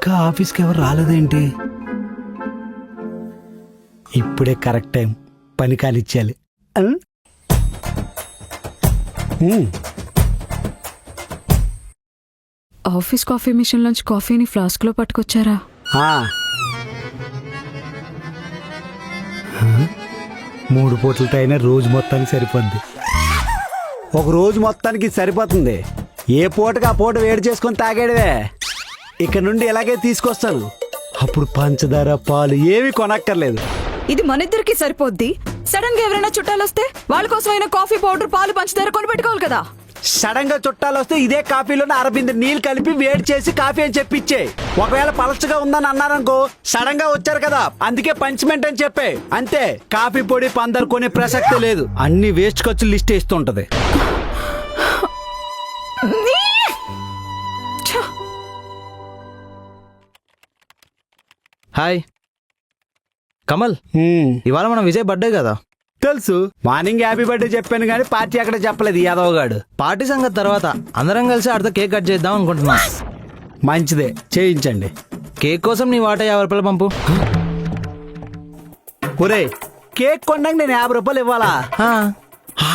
ఇంకా ఆఫీస్కి ఎవరు రాలేదేంటి? ఇప్పుడే కరెక్ట్ టైం, పని కానిచ్చేయాలి. ఆఫీస్ కాఫీ మిషన్ నుంచి కాఫీని ఫ్లాస్క్ లో పట్టుకొచ్చారా? 3 పూటలతో అయినా రోజు మొత్తానికి సరిపోద్ది. ఒక రోజు మొత్తానికి సరిపోతుంది. ఏ పూటకి ఆ పూట వేడి చేసుకొని తాగేడవే. ఇక్కడ నుండి ఇలాగే తీసుకొస్తాను. అప్పుడు పంచదార పాలు ఏవి కొనక్కర్లేదు. ఇది మన ఇద్దరికి సరిపోద్ది. సడన్ గా ఎవరైనా చుట్టాలు వస్తే వాళ్ళ కోసం అయినా కాఫీ పౌడర్ పాలు పంచదార కొని పెట్టుకోవాలి కదా. సడన్ గా చుట్టాలు వస్తే ఇదే కాఫీలోనే అరబింద నీళ్ళు కలిపి వేడి చేసి కాఫీ అని చెప్పిచ్చే. ఒకవేళ పలచగా ఉందని అన్నారనుకో, సడన్ గా వచ్చారు కదా అందుకే పంచ్మెంట్ అని చెప్పే. అంతే, కాఫీ పొడి పందరు కొనే ప్రసక్తే లేదు. అన్ని వేస్ట్ ఖర్చులు లిస్ట్ ఇస్తుంటది. హాయ్ కమల్, ఇవాళ మన విజయ్ బర్త్డే కదా. తెలుసు, మార్నింగ్ హ్యాపీ బర్త్డే చెప్పాను కానీ పార్టీ అక్కడ చెప్పలేదు యాదవ్. పార్టీ సంగతి తర్వాత అందరం కలిసి ఆడితో కేక్ కట్ చేద్దాం అనుకుంటున్నా. మంచిదే, చేయించండి. కేక్ కోసం నీ వాటా 50 రూపాయలు పంపు. ఒరే, కేక్ కొన్నాక నేను 50 రూపాయలు ఇవ్వాలా?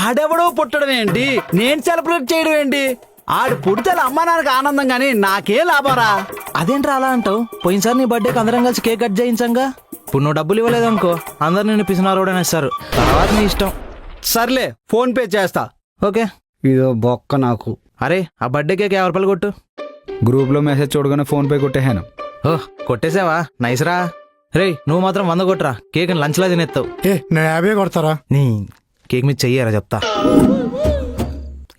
ఆడెవడో పుట్టడం ఏంటి, నేను సెలబ్రేట్ చేయడం ఏంటి? ఆడు పుడితే అమ్మా నాన్నకి ఆనందం గానీ నాకే లాభారా? అదేంట్రా అలా అంటావు? పోయినసారి నీ బర్త్డేకి అందరం కలిసి కేక్ కట్ చేయించంగా. ఇప్పుడు నువ్వు డబ్బులు ఇవ్వలేదు అనుకో, అందరు నిన్ను పిసినారోడని ఇస్తారు. తర్వాత నీ ఇష్టం. సర్లే, ఫోన్ పే చేస్తా. ఓకే. ఇదో బొక్క నాకు. అరే, ఆ బర్త్డే కేక్ 50 రూపాయలు కొట్టు. గ్రూప్ లో మెసేజ్ చూడగానే ఫోన్ పే కొట్టేహాను. ఓహ్, కొట్టేసావా? నైస్ రా. రే, నువ్వు మాత్రం 100 కొట్టరా, కేక్ లంచ్ లా తినేస్తావు. నేను 50 కొడతారా? నీ కేక్ మీద చెయ్యారా చెప్తా.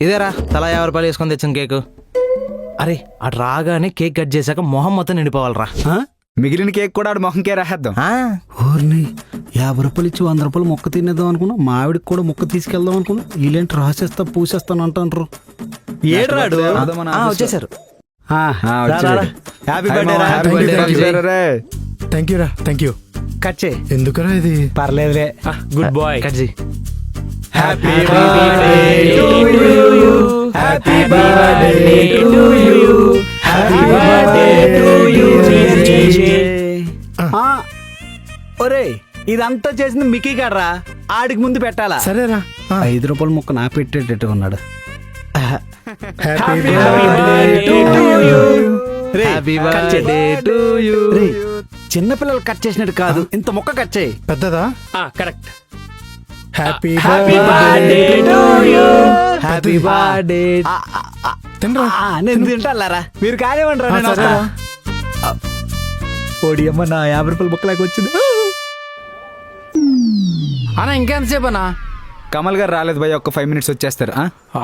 ఇదేరా, తలా 50 రూపాయలు వేసుకొని తెచ్చిన కేకు. అరే, అటు రాగానే కేక్ కట్ చేశాక మొహం మొత్తం నిండిపోవాలరా. మిగిలిన కేక్ కూడా ఆడు మొహంకే రాసేద్దాం. ఊరిని 50 రూపాయలు ఇచ్చి 100 రూపాయలు మొక్క తినేద్దాం అనుకున్నా. మా ఆవిడకి కూడా మొక్క తీసుకెళ్దాం అనుకున్నా. వీళ్ళేంటి రాసేస్తా పూసేస్తాను అంటారు. ఏడ్రాడు వచ్చేసారు. హ్యాపీ బర్త్డే రా. థ్యాంక్ యూ రా. Thank you. కట్ చేయి. ఎందుకురా ఇది? పర్లేదులే. Good boy. కట్ చేయి. Happy birthday to you. Happy birthday to you. Happy birthday to you. ఒరే, ఇదంతా చేసింది మిక్కీ గాడ్రా. ఆడికి ముందు పెట్టాలా? సరేరా. 5 రూపాయల ముక్క నా పెట్టేటట్టు ఉన్నాడు. హ్యాపీ చిన్నపిల్లలు కట్ చేసినట్టు కాదు, ఇంత ముక్క కట్ చేయి. పెద్దదా? Correct. Happy birthday to you. Happy birthday. తినరా? నేను తింటారా, మీరు కానివ్వండి. నేను వస్తా. ఓడి అమ్మ, నా 50 రూపాయల ముక్కలాగా వచ్చింది. అన్నా ఇంకెంతసేపు అన్నా? కమల్ గారు రాలేదు భయ్య, ఒక 5 మినిట్స్ వచ్చేస్తారు.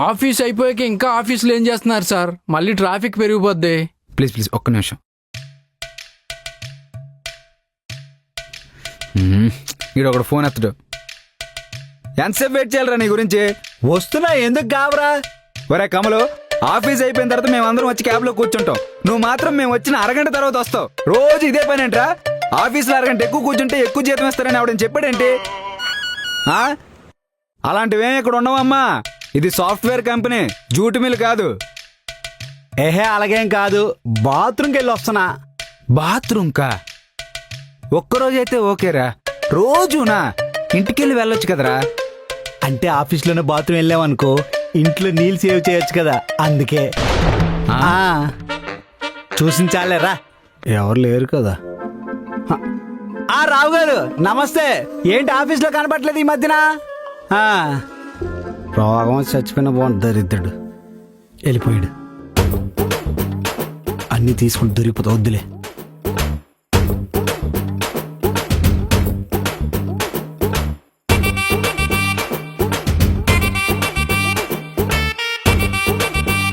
ఆఫీస్ అయిపోయాక ఇంకా ఆఫీస్లో ఏం చేస్తున్నారు సార్? మళ్ళీ ట్రాఫిక్ పెరిగిపోద్ది. ప్లీజ్ ప్లీజ్ ఒక్క నిమిషం. వీడు ఒకడు ఫోన్ ఎత్తడు. ఎంతసేపు వెయిట్ చేయాలరా నీ గురించి? వస్తున్నా, ఎందుకు కావరా? ఒరే కమలు, ఆఫీస్ అయిపోయిన తర్వాత మేమందరం వచ్చి క్యాబ్ లో కూర్చుంటాం. నువ్వు మాత్రం మేము వచ్చిన అరగంట తర్వాత వస్తావు. రోజు ఇదే పని ఏంట్రా? ఆఫీస్లో అరగంట ఎక్కువ కూర్చుంటే ఎక్కువ జీతం ఇస్తారని ఆవిడని చెప్పాడేంటి? అలాంటివేం ఇక్కడ ఉండవమ్మా. ఇది సాఫ్ట్వేర్ కంపెనీ, జూట్ మిల్ కాదు. ఏహే, అలాగేం కాదు. బాత్రూమ్కి వెళ్ళి వస్తున్నా. బాత్రూమ్ కా? ఒక్కరోజైతే ఓకేరా, రోజునా? ఇంటికెళ్ళి వెళ్ళొచ్చు కదరా. అంటే ఆఫీస్లోనే బాత్రూమ్ వెళ్ళామనుకో, ఇంట్లో నీళ్ళు సేవ్ చేయొచ్చు కదా, అందుకే. చూసించాలేరా, ఎవరు లేరు కదా. రావు గారు నమస్తే. ఏంటి ఆఫీస్లో కనపట్లేదు ఈ మధ్యన? రోగం చచ్చిపోయిన బాగుంది, దరిద్రుడు వెళ్ళిపోయాడు. అన్నీ తీసుకుని దొరికిపోతా, వద్దులే.